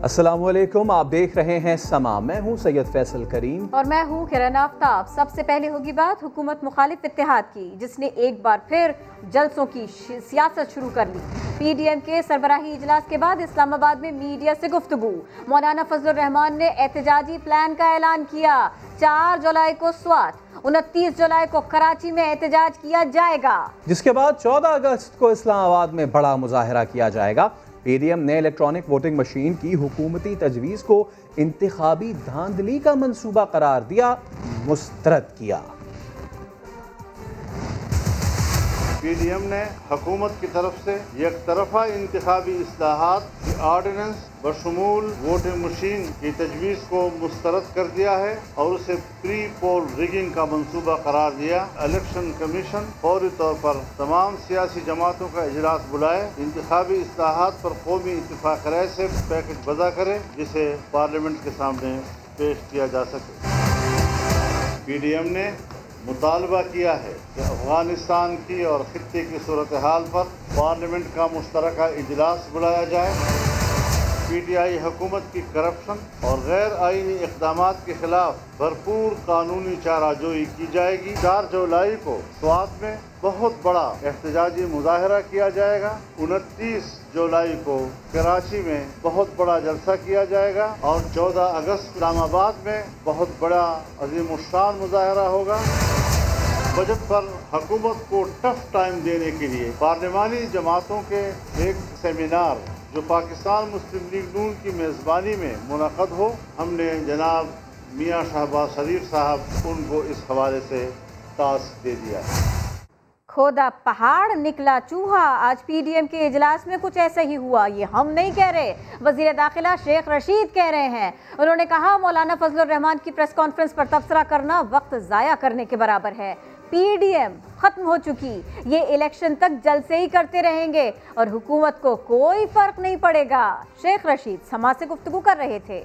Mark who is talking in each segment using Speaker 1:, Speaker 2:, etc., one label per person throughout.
Speaker 1: अस्सलामुअलैकुम, आप देख रहे हैं समा। मैं हूं सैयद फैसल करीम
Speaker 2: और मैं हूं किरण आफ्ताब। सबसे पहले होगी बात हुकूमत मुखालिफ इत्तेहाद की, जिसने एक बार फिर जलसों की सियासत शुरू कर ली। पीडीएम के सरबराही इजलास के बाद इस्लामाबाद में मीडिया से गुफ्तगू। मौलाना फजलुर रहमान ने एहतजाजी प्लान का ऐलान किया। 4 जुलाई को स्वात, 29 जुलाई को कराची में एहतजाज किया जाएगा,
Speaker 1: जिसके बाद 14 अगस्त को इस्लामाबाद में बड़ा मुजाहरा किया जाएगा। पीडीएम ने इलेक्ट्रॉनिक वोटिंग मशीन की हुकूमती तजवीज़ को इंतखाबी धांधली का मंसूबा करार दिया, मुस्तरद किया।
Speaker 3: पीडीएम ने हुकूमत की तरफ से एक तरफा इंतखाबी इस्लाहात की आर्डिनेंस बशमूल वोटिंग मशीन की तजवीज़ को मुस्तरद कर दिया है और उसे प्री पोल रिगिंग का मंसूबा करार दिया। इलेक्शन कमीशन फौरी तौर पर तमाम सियासी जमातों का इजलास बुलाए, इंतखाबी इस्लाहात पर कौमी इत्तिफाक राय से पैकेज वज़ा करे, जिसे पार्लियामेंट के सामने पेश किया जा सके। पीडीएम ने मुतालबा किया है कि अफगानिस्तान की और खित्ते की सूरत हाल पर पार्लियामेंट का मुश्तरका इजलास बुलाया जाए। पीटीआई हुकूमत की करप्शन और गैर आईनी इक़दामात के खिलाफ भरपूर कानूनी चाराजोई की जाएगी। 4 जुलाई को स्वात में बहुत बड़ा एहतजाजी मुजाहरा किया जाएगा। 29 जुलाई को कराची में बहुत बड़ा जलसा किया जाएगा और 14 अगस्त इस्लामाबाद में बहुत बड़ा अजीमुश्शान मुजाहरा होगा। बजट पर हुकूमत को टफ टाइम देने के लिए पार्लिमानी जमातों के एक सेमिनार जो पाकिस्तान मुस्लिम लीग नून की मेज़बानी में मुनक़द हो, हमने जनाब मियाँ शहबाज शरीफ साहब उनको इस हवाले से टास्क दे दिया है।
Speaker 2: खोदा पहाड़ निकला चूहा। आज पीडीएम के इजलास में कुछ ऐसा ही हुआ। ये हम नहीं कह रहे, वजीर दाखिला शेख रशीद कह रहे हैं। उन्होंने कहा मौलाना फजलुर रहमान की प्रेस कॉन्फ्रेंस पर तबसरा करना वक्त ज़ाया करने के बराबर है। पीडीएम खत्म हो चुकी, ये इलेक्शन तक जलसे ही करते रहेंगे और हुकूमत को कोई फर्क नहीं पड़ेगा। शेख रशीद समा से गुफ्तगू कर रहे थे।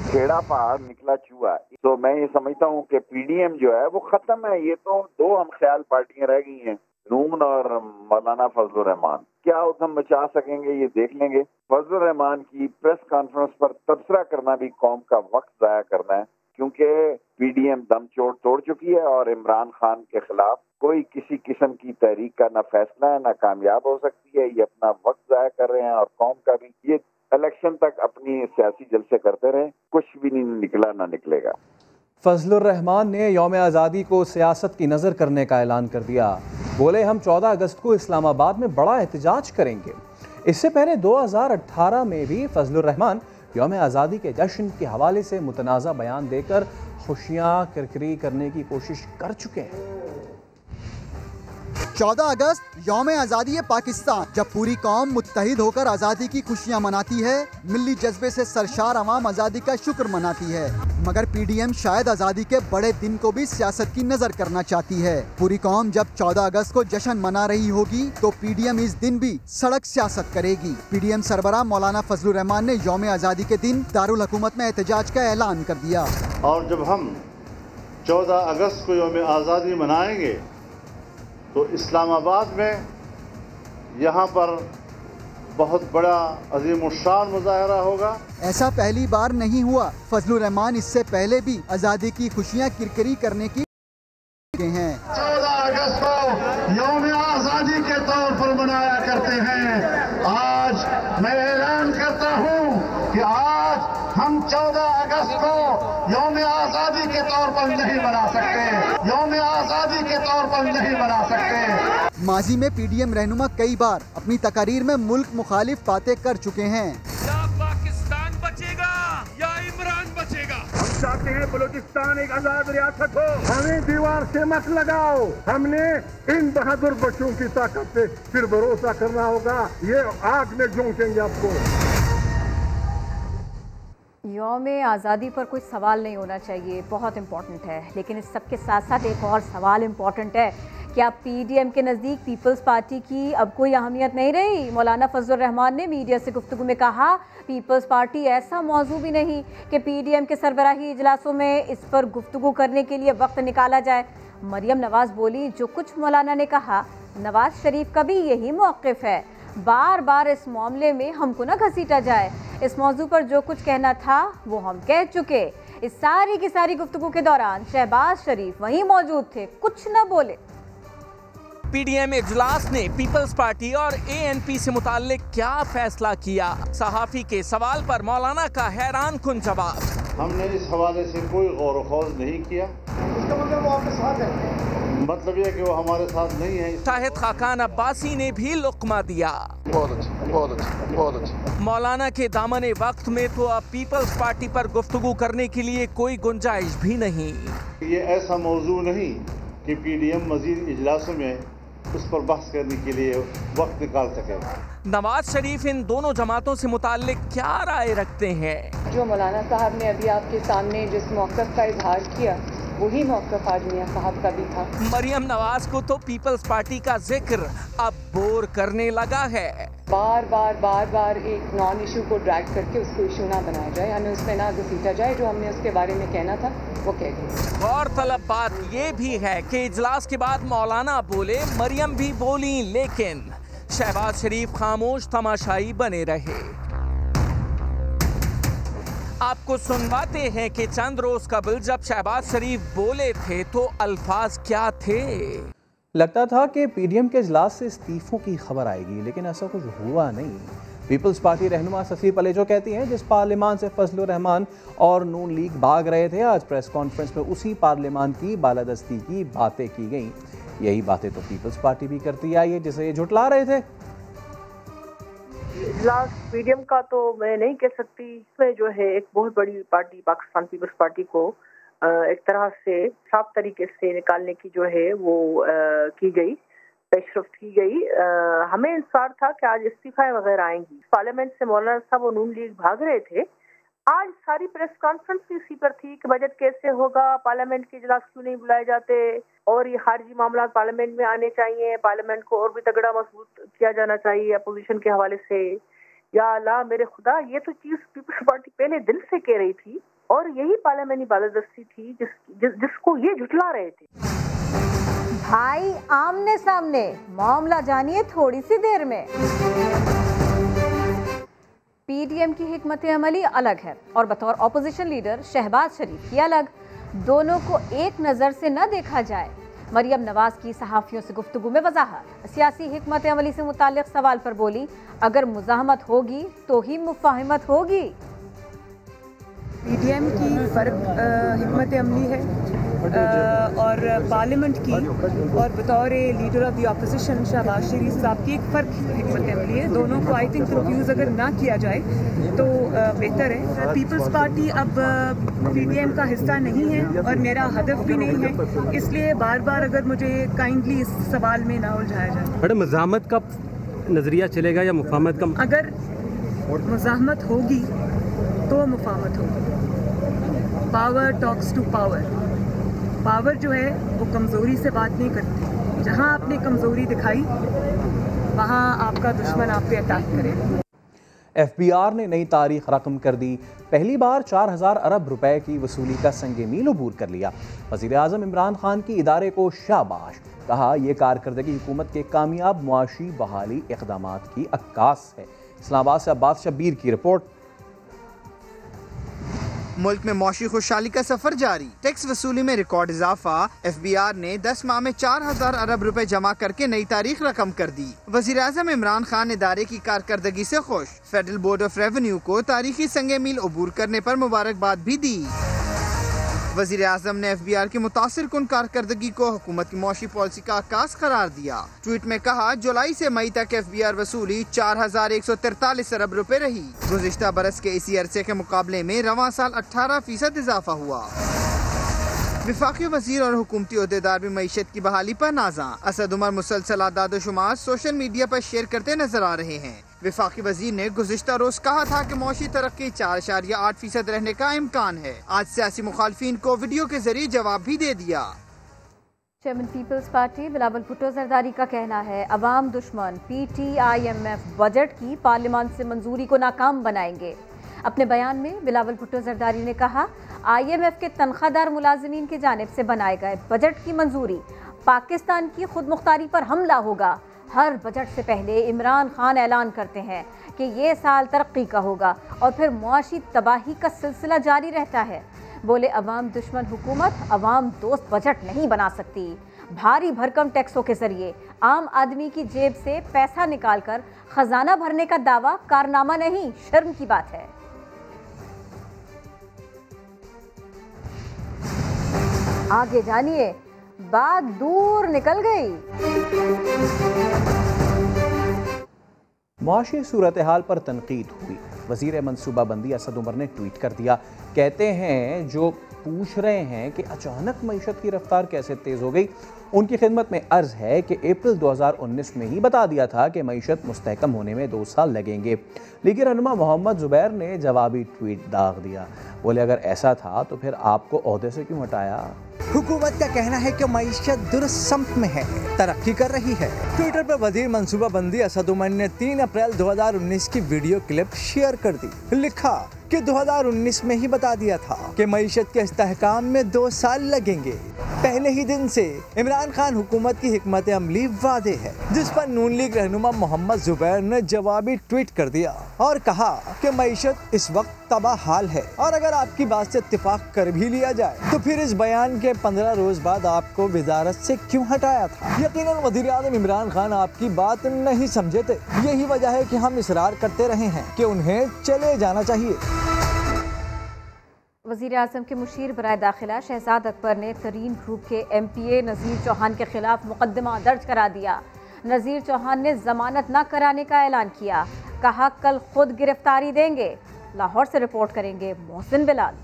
Speaker 4: खेड़ा पहाड़ निकला चूहा। तो मैं ये समझता हूँ कि पीडीएम जो है वो खत्म है। ये तो 2 हम ख्याल पार्टियां रह गई हैं, नून और मौलाना फजलुर रहमान। क्या उधम बचा सकेंगे ये देख लेंगे। फजलुर रहमान की प्रेस कॉन्फ्रेंस पर तबसरा करना भी कौम का वक्त जाया करना है, क्योंकि पीडीएम दम तोड़ चुकी है और इमरान खान के खिलाफ कोई किसी किस्म की तहरीक का ना फैसला है ना कामयाब हो सकती है। ये अपना वक्त जाया कर रहे हैं और कौम का भी। ये इलेक्शन तक अपनी सियासी जलसे करते रहे, कुछ भी नहीं निकला ना निकलेगा।
Speaker 1: फजलुर रहमान ने यौम आज़ादी को सियासत की नज़र करने का ऐलान कर दिया। बोले हम 14 अगस्त को इस्लामाबाद में बड़ा एहतजाज करेंगे। इससे पहले 2018 में भी फजलुर रहमान यौम आज़ादी के जश्न के हवाले से मुतनाज़ा बयान देकर खुशियाँ किरकिरी करने की कोशिश कर चुके हैं।
Speaker 5: 14 अगस्त यौम आज़ादी पाकिस्तान, जब पूरी कौम मुत्तहिद होकर आज़ादी की खुशियाँ मनाती है, मिली जज्बे से सरशार अवाम आज़ादी का शुक्र मनाती है। मगर पीडीएम शायद आज़ादी के बड़े दिन को भी सियासत की नज़र करना चाहती है। पूरी कौम जब 14 अगस्त को जश्न मना रही होगी तो पीडीएम इस दिन भी सड़क सियासत करेगी। पीडीएम सरबराह मौलाना फजलुर रहमान ने यौम आज़ादी के दिन दारुल हुकूमत में एहतजाज का ऐलान कर दिया।
Speaker 3: और जब हम 14 अगस्त को यौम आज़ादी मनाएंगे तो इस्लामाबाद में यहाँ पर बहुत बड़ा अजीमुश्शान मुजाहरा होगा।
Speaker 5: ऐसा पहली बार नहीं हुआ। फजलुर रहमान इससे पहले भी आज़ादी की खुशियाँ किरकिरी करने की हैं।
Speaker 6: 14 अगस्त को यौम आज़ादी के तौर पर मनाया करते हैं। आज मैं ऐलान करता हूँ कि आज हम 14 अगस्त को यौम आज़ादी के तौर पर नहीं मना सकते। यौम आज़ादी के तौर पर नहीं मना सकते।
Speaker 5: माजी में पीडीएम रहनुमा कई बार अपनी तकारीर में मुल्क मुखालिफ बातें कर चुके हैं।
Speaker 7: या पाकिस्तान बचेगा या इमरान बचेगा।
Speaker 6: हम चाहते हैं बलूचिस्तान एक आजाद रियासत हो। हमें दीवार से मत लगाओ। हमने इन बहादुर बच्चों की ताकत पे फिर भरोसा करना होगा। ये आग में झोंकेंगे आपको।
Speaker 2: यौम आज़ादी पर कोई सवाल नहीं होना चाहिए, बहुत इम्पोर्टेंट है। लेकिन इस सब के साथ साथ एक और सवाल इम्पोर्टेंट है, क्या पीडीएम के नज़दीक पीपल्स पार्टी की अब कोई अहमियत नहीं रही? मौलाना फजलुर रहमान ने मीडिया से गुफ्तगू में कहा पीपल्स पार्टी ऐसा मौजू भी नहीं कि पीडीएम के सरबराही इजलासों में इस पर गुफ्तगू करने के लिए वक्त निकाला जाए। मरियम नवाज़ बोली जो कुछ मौलाना ने कहा, नवाज शरीफ का भी यही मौक़िफ़ है। बार बार इस मामले में हमको ना घसीटा जाए। इस मौजू पर जो कुछ कहना था वो हम कह चुके। इस सारी की सारी गुफ्तगू के दौरान शहबाज शरीफ वहीं मौजूद थे, कुछ न बोले।
Speaker 8: पीडीएम इजलास ने पीपल्स पार्टी और एएनपी से मुताल्लिक क्या फैसला किया? सहाफी के सवाल पर मौलाना का हैरान कुन जवाब।
Speaker 3: हमने इस हवाले से कोई गौर ख़ौज नहीं किया।
Speaker 6: इसका मतलब वो आपके साथ है?
Speaker 3: मतलब यह कि वो हमारे साथ नहीं है।
Speaker 8: शाहिद खाकान अब्बासी ने भी लुक्मा दिया।
Speaker 3: बहुत अच्छा, बहुत अच्छा, बहुत अच्छा।
Speaker 8: मौलाना के दामने वक्त में तो अब पीपल्स पार्टी पर गुफ्तगू करने के लिए कोई गुंजाइश भी नहीं।
Speaker 3: ये ऐसा मौजू नहीं कि पीडीएम मजीद इजलासों में उस पर बहस करने के लिए वक्त निकाल सके।
Speaker 8: नवाज शरीफ इन दोनों जमातों से मुताल्लिक क्या राय रखते हैं?
Speaker 9: जो मौलाना साहब ने अभी आपके सामने जिस मौक़िफ़ का इजहार किया वही मौक़िफ़ आज मियां साहब का भी था।
Speaker 8: मरियम नवाज को तो पीपल्स पार्टी का जिक्र अब बोर करने लगा है।
Speaker 9: बार बार एक नॉन इशू को ड्रैग करके उसको इशू ना बनाया जाए, हमें उसमें ना घसीटा जाए। जो हमने उसके बारे में कहना था वो कह दिया।
Speaker 8: गौरतलब बात ये भी है कि इजलास के बाद मौलाना बोले, मरियम भी बोली, लेकिन शहबाज शरीफ खामोश तमाशाई बने रहे। आपको सुनवाते हैं कि चंद रोज कबल जब शहबाज शरीफ बोले थे तो अल्फाज क्या थे।
Speaker 1: लगता था कि पीडीएम के इजलास से इस्तीफों की खबर आएगी, लेकिन ऐसा कुछ हुआ नहीं। पीपल्स पार्टी रहनुमा शफी पलेजो कहती हैं जिस पार्लियामान से फजलुर रहमान और नून लीग भाग रहे थे, आज प्रेस कॉन्फ्रेंस में उसी पार्लियामान की बालादस्ती की बातें की गई। यही बातें तो पीपल्स पार्टी भी करती आई है जिसे ये झुटला रहे थे।
Speaker 10: इजलास पीडीएम का तो मैं नहीं कह सकती। इसमें जो है एक बहुत बड़ी पार्टी पाकिस्तान पीपल्स पार्टी को एक तरह से साफ तरीके से निकालने की जो है वो की गई, पेशरफ्त की गई। हमें इंतजार था कि आज इस्तीफा वगैरह आएंगी। पार्लियामेंट से मौलाना साहब और नून लीग भाग रहे थे। आज सारी प्रेस कॉन्फ्रेंस भी इसी पर थी कि बजट कैसे होगा, पार्लियामेंट के इजलास क्यों नहीं बुलाए जाते, और ये खारजी मामला पार्लियामेंट में आने चाहिए, पार्लियामेंट को और भी तगड़ा मजबूत किया जाना चाहिए अपोजिशन के हवाले से। या अल्लाह मेरे खुदा, ये तो चीज पीपल्स पार्टी पहले दिल से कह रही थी और यही पार्लियामेंटी बालादस्ती थी जिसको ये झुटला रहे थे।
Speaker 2: भाई आमने सामने मामला जानिए थोड़ी सी देर में। पीडीएम की हिकमत अमली अलग है और बतौर ऑपोजिशन लीडर शहबाज शरीफ की अलग। दोनों को एक नज़र से न देखा जाए। मरियम नवाज की सहाफ़ियों से गुफ्तगू में वजाहत। सियासी हिकमत अमली से मुताल्लिक़ सवाल पर बोली, अगर मुज़ाहमत होगी तो ही मुफ़ाहिमत होगी।
Speaker 9: पीडीएम की फ़र्क हिकमत अमली है और पार्लियामेंट की, और बतौर leader of the opposition Shehbaz Sharif साहब की एक फ़र्क हिकमत अमली है। दोनों को आई थिंक कंफ्यूज अगर ना किया जाए तो बेहतर है। पीपल्स पार्टी अब पीडीएम का हिस्सा नहीं है और मेरा हदफ भी नहीं है, इसलिए बार बार अगर मुझे काइंडली इस सवाल में ना उलझाया जाए।
Speaker 11: मैडम, मुज़ाहमत का नज़रिया चलेगा या मुफ़ाहमत का?
Speaker 9: अगर मुज़ाहमत होगी तो मुफ़ाहमत होगी। Power talks to power. Power जो है वो कमज़ोरी से बात नहीं करती। जहां आपने कमज़ोरी दिखाई वहां आपका दुश्मन आप पे अटैक करे।
Speaker 1: एफबीआर ने नई तारीख रकम कर दी। पहली बार 4000 अरब रुपए की वसूली का संगे मील अबूर कर लिया। वज़ीर आज़म इमरान खान की इदारे को शाबाश। कहा यह कारकर्दगी हुकूमत के कामयाब मुआशी बहाली इक़दामात की अक्कास है। इस्लामाबाद से अब्बास शब्बीर की रिपोर्ट।
Speaker 12: मुल्क में मौशी खुशहाली का सफर जारी। टैक्स वसूली में रिकॉर्ड इजाफा। एफबीआर ने 10 माह में 4000 अरब रुपए जमा करके नई तारीख रकम कर दी। वज़ीर आज़म इमरान खान इदारे की कारकर्दगी से खुश। फेडरल बोर्ड ऑफ रेवेन्यू को तारीखी संगे मील अबूर करने पर मुबारकबाद भी दी। वज़ीर आज़म ने एफबीआर की मुतासिर कुन कारकर्दगी को हुकूमत की मौशी पॉलिसी का आकाश करार दिया। ट्वीट में कहा, जुलाई से मई तक एफबीआर वसूली 4143 अरब रुपए रही। गुज़िश्ता बरस के इसी अरसे के मुकाबले में रवां साल 18% इजाफा हुआ। विफाकी वज़ीर और हुकूमती अहदेदार भी मईशत की बहाली पर नाज़ा। असद उमर मुसलसल आदाद-ओ-शुमार सोशल मीडिया पर शेयर करते नजर आ रहे हैं। विफाकी वज़ीर ने गुज़िश्ता रोज कहा था कि मौशी तरक्की 4.8% रहने का इम्कान है। आज सियासी मुखालफिन को वीडियो के जरिए जवाब भी दे दिया।
Speaker 2: Chairman people's party Bilawal Bhutto Zardari का कहना है, अवाम दुश्मन PTIMF बजट की पार्लियामान से मंजूरी को नाकाम बनाएंगे। अपने बयान में बिलावल भुट्टो जरदारी ने कहा, IMF के तनख्वाहदार मुलाजिमीन की जानिब से बनाए गए बजट की मंजूरी पाकिस्तान की खुद मुख्तारी पर हमला होगा। हर बजट से पहले इमरान खान ऐलान करते हैं कि ये साल तरक्की का होगा और फिर मुआशी तबाही का सिलसिला जारी रहता है। बोले अवाम दुश्मन हुकूमत अवाम दोस्त बजट नहीं बना सकती। भारी भरकम टैक्सों के जरिए आम आदमी की जेब से पैसा निकालकर खजाना भरने का दावा कारनामा नहीं, शर्म की बात है। आगे जानिए, बात दूर निकल गई।
Speaker 1: मुआशी सूरत हाल पर तनकीद हुई। वजीर मनसूबाबंदी असद उमर ने ट्वीट कर दिया, कहते हैं जो पूछ रहे हैं कि अचानक मईशत की रफ्तार कैसे तेज़ हो गई, उनकी खिदमत में अर्ज़ है कि अप्रैल 2019 में ही बता दिया था कि मईशत मुस्तहकम होने में 2 साल लगेंगे। लीगी रहनुमा मोहम्मद जुबैर ने जवाबी ट्वीट दाग दिया। बोले अगर ऐसा था तो फिर आपको ओहदे से क्यों हटाया?
Speaker 13: हुकूमत का कहना है कि मईशत दुरुस्त सम्त में है, तरक्की कर रही है। ट्विटर पर वजीर मनसूबाबंदी असद उमर ने 3 अप्रैल 2019 की वीडियो क्लिप शेयर कर दी। लिखा कि 2019 में ही बता दिया था कि मईशत के इस्तेहकाम में 2 साल लगेंगे। पहले ही दिन से इमरान खान हुकूमत की हिकमत अमली वादे है, जिस पर नून लीग रहनुमा मोहम्मद जुबैर ने जवाबी ट्वीट कर दिया और कहा कि मईशत इस वक्त तबाह हाल है और अगर आपकी बात से इत्तेफाक कर भी लिया जाए तो फिर इस बयान के 15 रोज बाद आपको वजारत से क्यों हटाया था? यकीनन वज़ीर आज़म इमरान खान आपकी बात नहीं समझे थे। यही वजह है कि हम इसरार करते रहे हैं कि उन्हें चले जाना चाहिए।
Speaker 2: वज़ीर आज़म के मुशीर बराए दाखिला शहजाद अकबर ने तरीन ग्रुप के MPA नज़ीर चौहान के खिलाफ मुकदमा दर्ज करा दिया। नज़ीर चौहान ने जमानत न कराने का ऐलान किया, कहा कल खुद गिरफ्तारी देंगे। लाहौर से रिपोर्ट करेंगे मोहसिन बिलाल।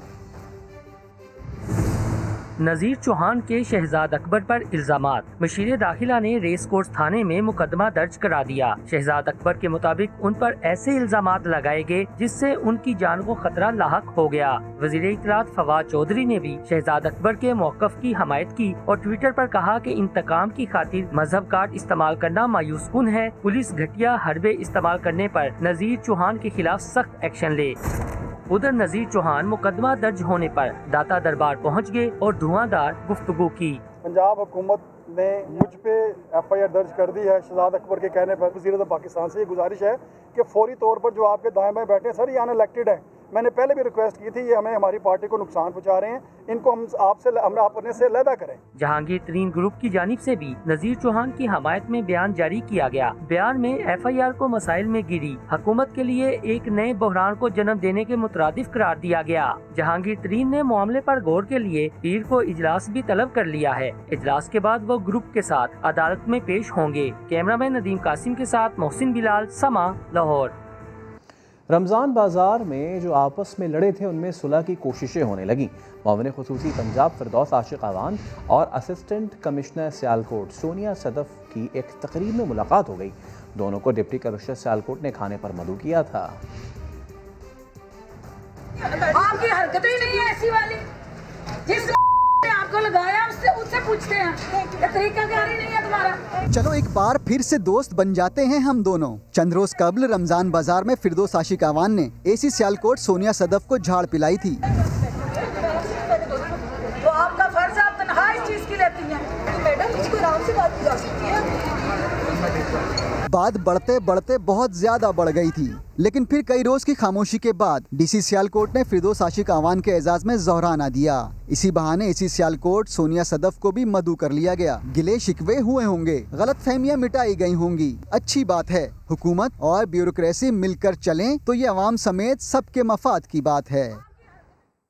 Speaker 14: नज़ीर चौहान के शहजाद अकबर पर इल्जामात। मुशीर दाखिला ने रेस कोर्स थाने में मुकदमा दर्ज करा दिया। शहजाद अकबर के मुताबिक उन पर ऐसे इल्जामात लगाए गए जिससे उनकी जान को खतरा लाहक हो गया। वज़ीर इत्तलात फवाद चौधरी ने भी शहजाद अकबर के मौक़िफ़ की हमायत की और ट्विटर पर कहा कि इंतकाम की खातिर मजहब कार्ड इस्तेमाल करना मायूस कुन है। पुलिस घटिया हरबे इस्तेमाल करने पर नज़ीर चौहान के खिलाफ सख्त एक्शन ले। उधर नज़ीर चौहान मुकदमा दर्ज होने पर दाता दरबार पहुंच गए और धुआंधार गुफ्तगू की।
Speaker 15: पंजाब हुकूमत ने मुझ पे FIR दर्ज कर दी है शहजाद अकबर के कहने पर। वज़ीर-ए-आज़म पाकिस्तान से ये गुजारिश है कि फौरी तौर पर जो आपके दाएं बाएं बैठे हैं सर, ये अनइलेक्टेड है। मैंने पहले भी रिक्वेस्ट की थी, ये हमें हमारी पार्टी को नुकसान पहुंचा रहे हैं, इनको हम अपने से अलहदा करें।
Speaker 14: जहांगीर तरीन ग्रुप की जानिब से भी नज़ीर चौहान की हमायत में बयान जारी किया गया। बयान में FIR को मसाइल में गिरी हुकूमत के लिए एक नए बहरान को जन्म देने के मुतरादिफ करार दिया गया। जहांगीर तरीन ने मामले पर गौर के लिए पीर को इजलास भी तलब कर लिया है। इजलास के बाद वो ग्रुप के साथ अदालत में पेश होंगे। कैमरामैन नदीम कासिम के साथ मोहसिन बिलाल, समा, लाहौर।
Speaker 1: रमज़ान बाज़ार में जो आपस में लड़े थे उनमें सुलह की कोशिशें होने लगीं। मुआविन ख़ुसूसी पंजाब फिरदौस आशिक अवान और असिस्टेंट कमिश्नर सियालकोट सोनिया सदफ की एक तकरीब में मुलाकात हो गई। दोनों को डिप्टी कमिश्नर सियालकोट ने खाने पर मदऊ किया था।
Speaker 16: आपकी हरकतें ही नहीं है ऐसी वाली, जिस आपको लगाया उससे पूछते हैं, तरीका क्या नहीं है तुम्हारा।
Speaker 5: चलो एक बार फिर से दोस्त बन जाते हैं हम दोनों। चंद रोज कबल रमजान बाजार में फिरदौस आशिक अवान ने AC सियालकोट सोनिया सदफ को झाड़ पिलाई थी।
Speaker 16: तो आपका फर्ज है, आप तनहा इस चीज की लेती हैं। मैडम इसको आराम से बात की जा सकती है।
Speaker 5: बात बढ़ते बढ़ते बहुत ज्यादा बढ़ गई थी, लेकिन फिर कई रोज की खामोशी के बाद DC सियालकोट ने फिरदौस आशिक अवान के एजाज में जोहराना दिया। इसी बहाने AC सियालकोट सोनिया सदफ को भी मदऊ कर लिया गया। गिले शिकवे हुए होंगे, गलत फहमियाँ मिटाई गई होंगी। अच्छी बात है, हुकूमत और ब्यूरोक्रेसी मिलकर चलें तो ये अवाम समेत सबके मफाद की बात है।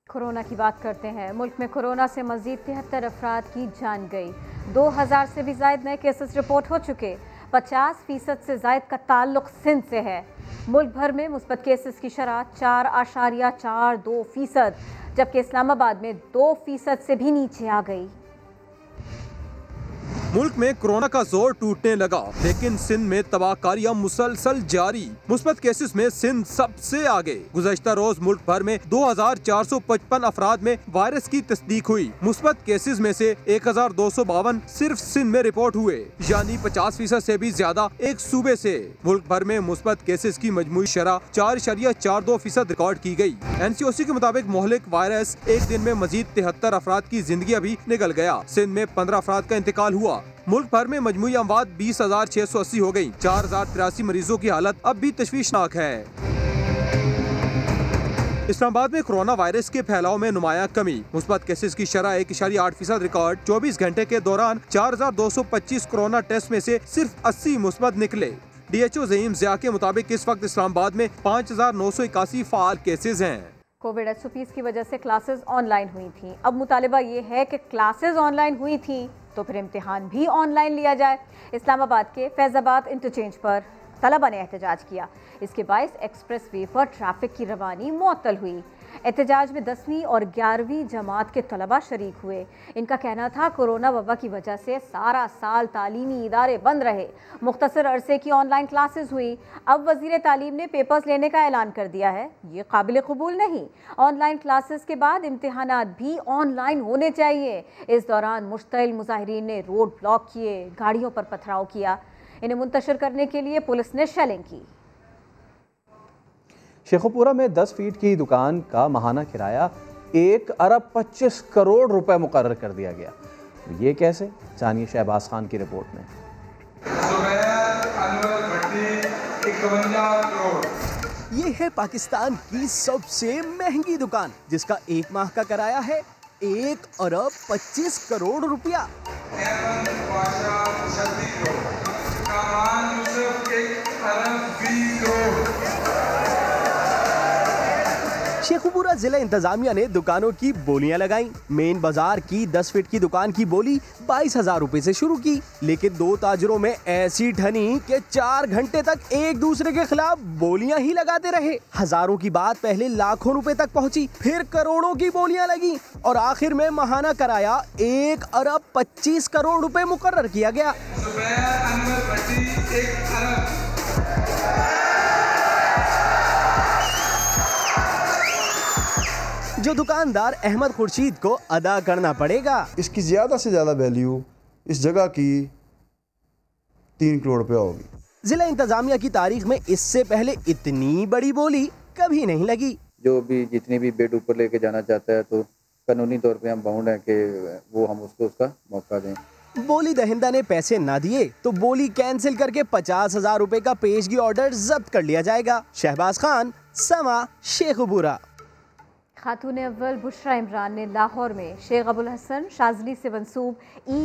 Speaker 2: कोरोना की बात करते हैं। मुल्क में कोरोना से मजीद 73 अफराद की जान गई। 2000 से भी ज्यादा नए केसेस रिपोर्ट हो चुके। 50% से ज्यादा का ताल्लुक सिंध से है। मुल्क भर में मुस्बत केसेस की शरह 4.42%, जबकि इस्लामाबाद में 2% से भी नीचे आ गई।
Speaker 17: मुल्क में कोरोना का जोर टूटने लगा, लेकिन सिंध में तबाहकारियां मुसलसल जारी। मुस्बत केसेस में सिंध सबसे आगे। गुज़श्ता रोज मुल्क भर में 2455 अफराद में वायरस की तस्दीक हुई। मुस्बत केसेस में से 1252 सिर्फ सिंध में रिपोर्ट हुए, यानी 50% से भी ज्यादा एक सूबे से। मुल्क भर में मुस्बत केसेस की मजमूई शरह 4.42% रिकॉर्ड की गई। NCOC के मुताबिक मोहलिक वायरस एक दिन में मजीद 73 अफराद की जिंदगी अभी निकल गया। सिंध में 15 अफराद का इंतकाल हुआ। मुल्क भर में मजमूई अमवात 20,680 हो गयी। 4,083 मरीजों की हालत अब भी तशवीशनाक है। इस्लामाबाद में कोरोना वायरस के फैलाव में नुमाया कमी। मुस्बत केसेस की शरह 1.8% रिकॉर्ड। 24 घंटे के दौरान 4,225 कोरोना टेस्ट में से सिर्फ 80 मुस्बत निकले। DHO ज़हीम ज़िया के मुताबिक इस वक्त इस्लामाबाद में 5,981 फाल केसेस हैं।
Speaker 2: कोविड SOPs की वजह से क्लासेस ऑनलाइन हुई थी। अब मुतालिबा ये है कि क्लासेस ऑनलाइन हुई थी तो फिर इम्तिहान भी ऑनलाइन लिया जाए। इस्लामाबाद के फैज़ाबाद इंटरचेंज पर तलबा ने एहतजाज किया। इसके बायस एक्सप्रेस वे पर ट्रैफिक की रवानी मुअत्तल हुई। एहतजाज में 10वीं और 11वीं जमात के तलबा शरीक हुए। इनका कहना था कोरोना वबा की वजह से सारा साल तालीमी इदारे बंद रहे, मुख्तसर अरसे की ऑनलाइन क्लासेस हुई। अब वज़ीर तालीम ने पेपर्स लेने का ऐलान कर दिया है। ये काबिल कबूल नहीं। ऑनलाइन क्लासेस के बाद इम्तिहानात भी ऑनलाइन होने चाहिए। इस दौरान मुश्तइल मुजाहिरीन ने रोड ब्लॉक किए, गाड़ियों पर पथराव किया। इन्हें मुंतशिर करने के लिए पुलिस ने शेलिंग की।
Speaker 1: शेखुपुरा में 10 फीट की दुकान का माहाना किराया 1 अरब 25 करोड़ रुपए मुकर्रर कर दिया गया। ये कैसे, जानिए शहबाज खान की रिपोर्ट में।
Speaker 18: ये है पाकिस्तान की सबसे महंगी दुकान, जिसका 1 माह का किराया है 1 अरब 25 करोड़ रुपया। शेखुपुरा जिला इंतजामिया ने दुकानों की बोलियां लगाई। मेन बाजार की 10 फीट की दुकान की बोली 22,000 रुपए से शुरू की, लेकिन 2 ताजरों में ऐसी ठनी कि 4 घंटे तक एक दूसरे के खिलाफ बोलियां ही लगाते रहे। हजारों की बात पहले लाखों रुपए तक पहुंची, फिर करोड़ों की बोलियां लगी और आखिर में माहाना किराया 1 अरब 25 करोड़ रुपए मुकर्रर किया गया। जो दुकानदार अहमद खुर्शीद को अदा करना पड़ेगा।
Speaker 19: इसकी ज्यादा से ज्यादा वैल्यू इस जगह की 3 करोड़ रुपया होगी।
Speaker 18: जिला इंतजामिया की तारीख में इससे पहले इतनी बड़ी बोली कभी नहीं लगी।
Speaker 20: जो भी जितनी भी बेड ऊपर लेके जाना चाहता है तो कानूनी तौर पे हम बाउंड है कि वो हम उसको उसका मौका दें।
Speaker 18: बोली दहिंदा ने पैसे ना दिए तो बोली कैंसिल करके 50,000 रुपए का पेशगी ऑर्डर जब्त कर लिया जाएगा। शहबाज खान, समा, शेखुपुरा।
Speaker 2: खातून अव्वल बुशरा इमरान ने लाहौर में शेख अबुल हसन शाजली से मंसूब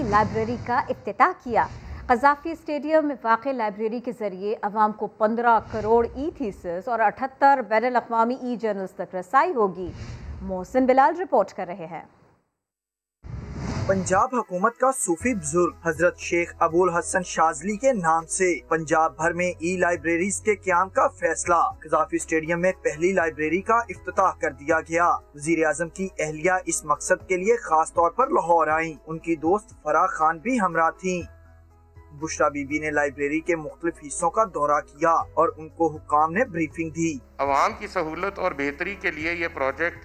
Speaker 2: लाइब्रेरी का इफ्तिताह किया। क़ज़ाफ़ी स्टेडियम में वाक़ लाइब्रेरी के ज़रिए अवाम को 15 करोड़ थीसिस और 78 बैनुल-अक़वामी जर्नल्स तक रसाई होगी। मोहसिन बिलाल रिपोर्ट कर रहे हैं।
Speaker 21: पंजाब हुकूमत का सूफी बुजुर्ग हजरत शेख अबुल हसन शाजली के नाम से पंजाब भर में लाइब्रेरीज के क़याम का फैसला। क़ज़ाफ़ी स्टेडियम में पहली लाइब्रेरी का इफ्तिताह कर दिया गया। वज़ीर आज़म की अहलिया इस मकसद के लिए खास तौर पर लाहौर आईं। उनकी दोस्त फराह खान भी हमरा थीं। बुशरा बीबी ने लाइब्रेरी के मुख्तलिफ हिस्सों का दौरा किया और उनको हुक्काम ने ब्रीफिंग दी।
Speaker 22: अवाम की सहूलत और बेहतरी के लिए ये प्रोजेक्ट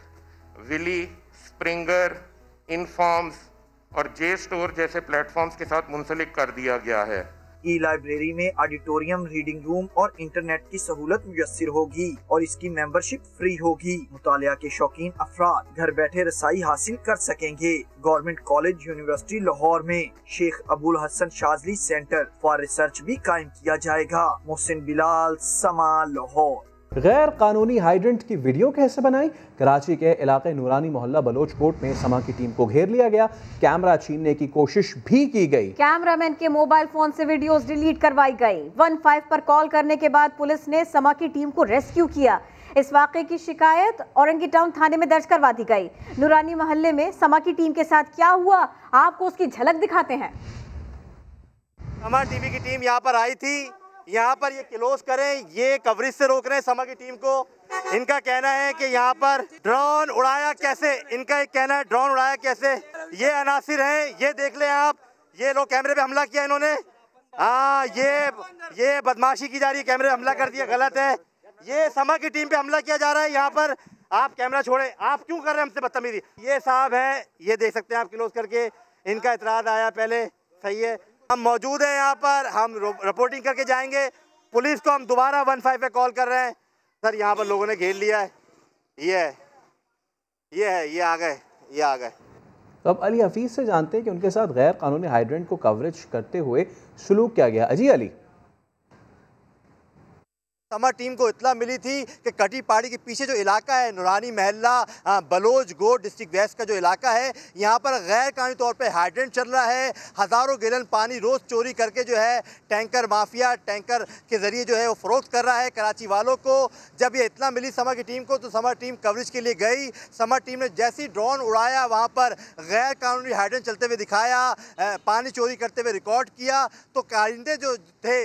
Speaker 22: विली, स्प्रिंगर, इनफॉर्म्स और जे स्टोर जैसे प्लेटफॉर्म्स के साथ मुंसलिक कर दिया गया है।
Speaker 21: लाइब्रेरी में ऑडिटोरियम, रीडिंग रूम और इंटरनेट की सहूलत मुयस्सर होगी और इसकी मेंबरशिप फ्री होगी। मुतालिया के शौकीन अफराद घर बैठे रसाई हासिल कर सकेंगे। गवर्नमेंट कॉलेज यूनिवर्सिटी लाहौर में Sheikh Abul Hasan Shazli centre for research भी कायम किया जाएगा। मोहसिन बिलाल, समा, लाहौर।
Speaker 1: गैर कानूनी हाइड्रेंट की वीडियो कैसे बनाई? कराची के इलाके नूरानी मोहल्ला बलोच कोट में समा की टीम को घेर लिया गया। कैमरा छीनने की कोशिश भी की गई।
Speaker 2: कैमरामैन के मोबाइल फोन से वीडियोस डिलीट करवाई गई। 15 पर कॉल करने के बाद पुलिस ने समा की टीम को रेस्क्यू किया। इस वाक़े की शिकायत औरंगी टाउन थाने में दर्ज करवा दी गई। नूरानी मोहल्ले में समा की टीम के साथ क्या हुआ, आपको उसकी झलक दिखाते हैं।
Speaker 23: समा टीवी की टीम यहाँ पर आई थी। यहाँ पर ये क्लोज करें, ये कवरेज से रोक रहे हैं समा की टीम को। इनका कहना है कि यहाँ पर ड्रोन उड़ाया कैसे, इनका एक कहना है ड्रोन उड़ाया कैसे। ये अनासिर हैं, ये देख लें आप, ये लोग कैमरे पे हमला किया इन्होंने। हाँ, ये बदमाशी की जा रही है, कैमरे पे हमला कर दिया, गलत है। ये समा की टीम पे हमला किया जा रहा है यहाँ पर। आप कैमरा छोड़े, आप क्यों कर रहे हैं हमसे बदतमीजी? ये साहब है, ये देख सकते हैं आप क्लोज करके, इनका इतराज़ आया पहले, सही है। हम मौजूद हैं यहाँ पर, हम रिपोर्टिंग करके जाएंगे। पुलिस को हम दोबारा 15 पे कॉल कर रहे हैं। सर यहाँ पर लोगों ने घेर लिया है, ये आ गए।
Speaker 1: तो अब अली हफीज से जानते हैं कि उनके साथ गैर कानूनी हाइड्रेंट को कवरेज करते हुए सलूक किया गया। अजी अली,
Speaker 23: समर टीम को इत्तला मिली थी कि कटी पहाड़ी के पीछे जो इलाका है नूरानी महल्ला बलोच गोड डिस्ट्रिक्ट वेस्ट का जो इलाका है, यहाँ पर गैर कानूनी तौर पे हाइड्रेंट चल रहा है। हज़ारों गैलन पानी रोज़ चोरी करके जो है टैंकर माफिया टैंकर के ज़रिए जो है वो फ़रोख्त कर रहा है कराची वालों को। जब ये इत्तला मिली समर की टीम को तो समर टीम कवरेज के लिए गई। समर टीम ने जैसे ही ड्रोन उड़ाया वहाँ पर गैर कानूनी हाइड्रेंट चलते हुए दिखाया, पानी चोरी करते हुए रिकॉर्ड किया, तो कारिंदे जो थे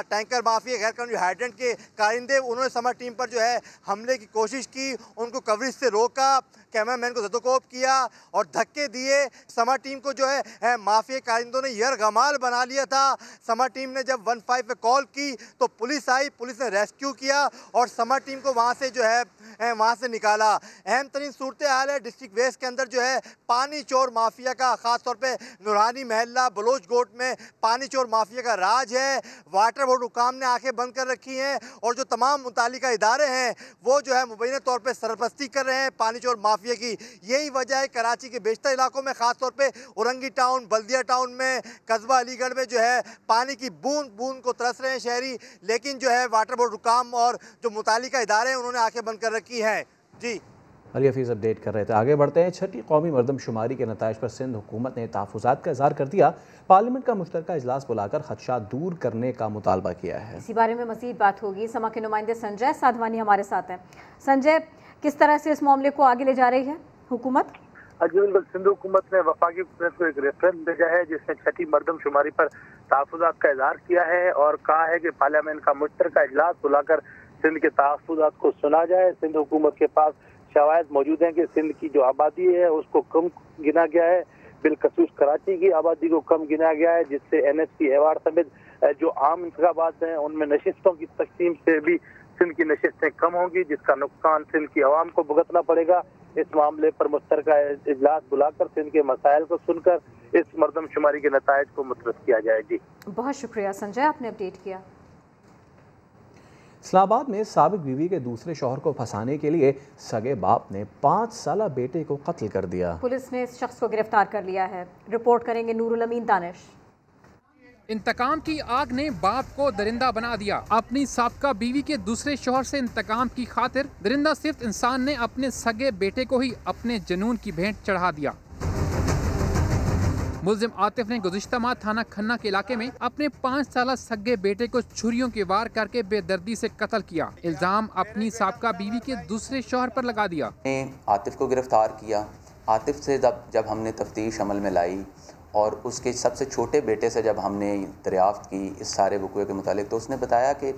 Speaker 23: टैंकर माफिया गैर कानूनी हाइड्रेंट के कारिंदे, उन्होंने समर टीम पर जो है हमले की कोशिश की, उनको कवरेज से रोका, कैमरामैन को जदोकोब किया और धक्के दिए। समर टीम को जो है माफिया कारिंदों ने यरगमाल बना लिया था। समर टीम ने जब 15 पे कॉल की तो पुलिस आई, पुलिस ने रेस्क्यू किया और समर टीम को वहाँ से जो है वहाँ से निकाला। अहम तरीन सूरत हाल है डिस्ट्रिक्ट वेस्ट के अंदर जो है पानी चोर माफिया का, ख़ास तौर पे नूरानी महल्ला बलोच गोट में पानी चोर माफिया का राज है। वाटर बोर्ड हुकाम ने आंखें बंद कर रखी हैं और जो तमाम मुतालिका इदारे हैं वो जो है मुबैना तौर पे सरपरस्ती कर रहे हैं पानी चोर माफिया की। यही वजह है कराची के बेशतर इलाकों में, ख़ास तौर पे औरंगी टाउन, बल्दिया टाउन में, कस्बा अलीगढ़ में जो है पानी की बूंद बूंद को तरस रहे हैं शहरी, लेकिन जो है वाटर बोर्ड हुकाम और जो मुतालिका इदारे हैं उन्होंने आंखें बंद कर रखी हैं। जी
Speaker 1: अली हफीज़ अपडेट कर रहे थे। आगे बढ़ते हैं। छठी कौमी मरदमशुमारी के नताइज पर सिंध हुकूमत ने तहफ़्फ़ुज़ात का इज़हार कर दिया। पार्लियामेंट का मुश्तरका इजलास बुलाकर खदशात दूर करने का मुतालबा किया है।
Speaker 2: इसी बारे में मज़ीद बात होगी। समा के नुमाइंदे संजय साधवानी हमारे साथ हैं। संजय, किस तरह से इस मामले को आगे ले जा रही है हुकूमत?
Speaker 4: सिंध हुकूमत ने वफाकी हुकूमत को एक रेफरेंस भेजा है जिसमें छठी मरदमशुमारी पर तहफ़्फ़ुज़ात का इज़हार किया है और कहा है कि पार्लियामेंट का मुश्तरका इजलास बुलाकर सिंध के तहफ़्फ़ुज़ात को सुना जाए। सिंध हुकूमत के पास शवाहिद मौजूद हैं कि सिंध की जो आबादी है उसको कम गिना गया है, बिलखसूस कराची की आबादी को कम गिना गया है, जिससे NSP अवार्ड समेत जो आम इंतखाबात हैं उनमें नशिस्तों की तकसीम से भी सिंध की नशिस्तें कम होंगी, जिसका नुकसान सिंध की आवाम को भुगतना पड़ेगा। इस मामले पर मुश्तरका इजलास बुलाकर सिंध के मसाइल को सुनकर इस मरदमशुमारी के नताइज को मुतरद किया जाए। जी
Speaker 2: बहुत शुक्रिया संजय, आपने अपडेट किया।
Speaker 1: इस्लामाबाद में साबिक बीवी के दूसरे शौहर को फंसाने के लिए सगे बाप ने 5 साला बेटे को कत्ल कर दिया।
Speaker 2: पुलिस ने इस शख्स को गिरफ्तार कर लिया है। रिपोर्ट करेंगे नूरुल अमीन दानिश।
Speaker 6: इंतकाम की आग ने बाप को दरिंदा बना दिया। अपनी साबका बीवी के दूसरे शौहर से इंतकाम की खातिर दरिंदा सिर्फ इंसान ने अपने सगे बेटे को ही अपने जुनून की भेंट चढ़ा दिया। मुल्जिम आतिफ ने गुज़िश्ता माह थाना खन्ना के इलाके में अपने 5 साला सगे बेटे को छुरियों के वार करके बेदर्दी से कत्ल किया। इल्जाम अपनी साबका बीवी के दूसरे शौहर पर लगा दिया।
Speaker 7: आतिफ को गिरफ्तार किया। आतिफ से जब हमने तफ्तीश अमल में लाई और उसके सबसे छोटे बेटे से जब हमने दरियाफ्त की इस सारे वक़ूए के मुतालिक, तो उसने बताया कि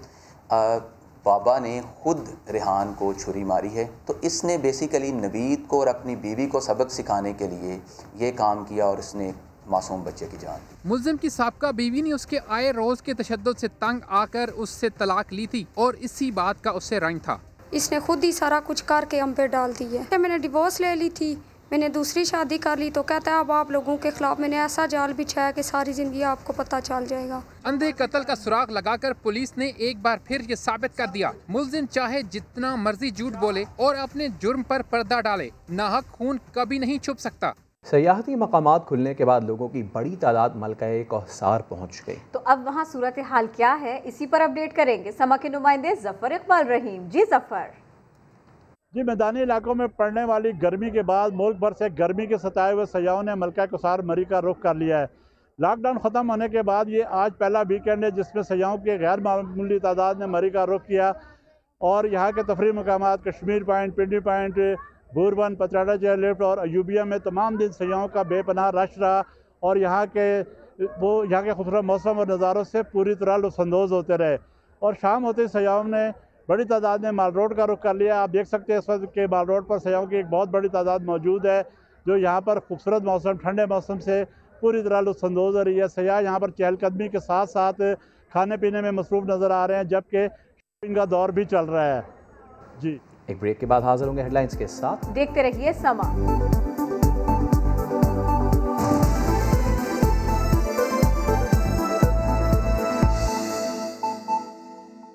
Speaker 7: बाबा ने खुद रिहान को छुरी मारी है। तो इसने बेसिकली नवीद को और अपनी बीवी को सबक सिखाने के लिए ये काम किया और इसने मासूम बच्चे की जान।
Speaker 6: मुल्जिम की साबका बीवी ने उसके आए रोज के तशद्दुद से तंग आकर उससे तलाक ली थी और इसी बात का उससे रंज था।
Speaker 24: इसने खुद ही सारा कुछ करके हम पे डाल दी है। मैंने डिवोर्स ले ली थी, मैंने दूसरी शादी कर ली, तो कहता है अब आप लोगों के खिलाफ मैंने ऐसा जाल बिछाया कि सारी जिंदगी आपको पता चल जाएगा।
Speaker 6: अंधे कत्ल का सुराग लगाकर पुलिस ने एक बार फिर ये साबित कर दिया, मुल्जिम चाहे जितना मर्जी झूठ बोले और अपने जुर्म पर पर्दा डाले, नाहक खून कभी नहीं छुप सकता।
Speaker 1: सयाहती मकामात खुलने के बाद लोगों की बड़ी तादाद मलका-ए कौसार पहुँच गई।
Speaker 2: तो अब वहाँ सूरत हाल क्या है, इसी पर अपडेट करेंगे समा के नुमाइंदे जफर इकबाल रहीम। जी जफर।
Speaker 25: जी, मैदानी इलाकों में पड़ने वाली गर्मी के बाद मुल्क भर से गर्मी के सताए हुए सयाहों ने मलका कौसार मरी का रुख कर लिया है। लॉकडाउन ख़त्म होने के बाद ये आज पहला वीकेंड है जिसमें सयाहों की गैर मामूली तादाद ने मरी का रुख किया और यहाँ के तफरीह मकामात कश्मीर पॉइंट, पिंडी पॉइंट, बूरबन, पचराडा चेयर लिफ्ट और अयूबिया में तमाम दिन सयाहों का बेपनाह रश रहा और यहाँ के खूबसूरत मौसम और नज़ारों से पूरी तरह लुत्फ़अंदोज़ होते रहे। और शाम होते ही सयाहों ने बड़ी तादाद में माल रोड का रुख कर लिया। आप देख सकते हैं इस वक्त के माल रोड पर सयाहों की एक बहुत बड़ी तादाद मौजूद है जो यहाँ पर खूबसूरत मौसम, ठंडे मौसम से पूरी तरह लुत्फ़अंदोज़ हो रही है। सयाह यहाँ पर चहलकदमी के साथ साथ खाने पीने में मसरूफ़ नज़र आ रहे हैं जबकि शॉपिंग का दौर भी चल रहा है। जी,
Speaker 1: एक ब्रेक के बाद हाजिर होंगे हेडलाइंस के साथ।
Speaker 2: देखते रहिए समा।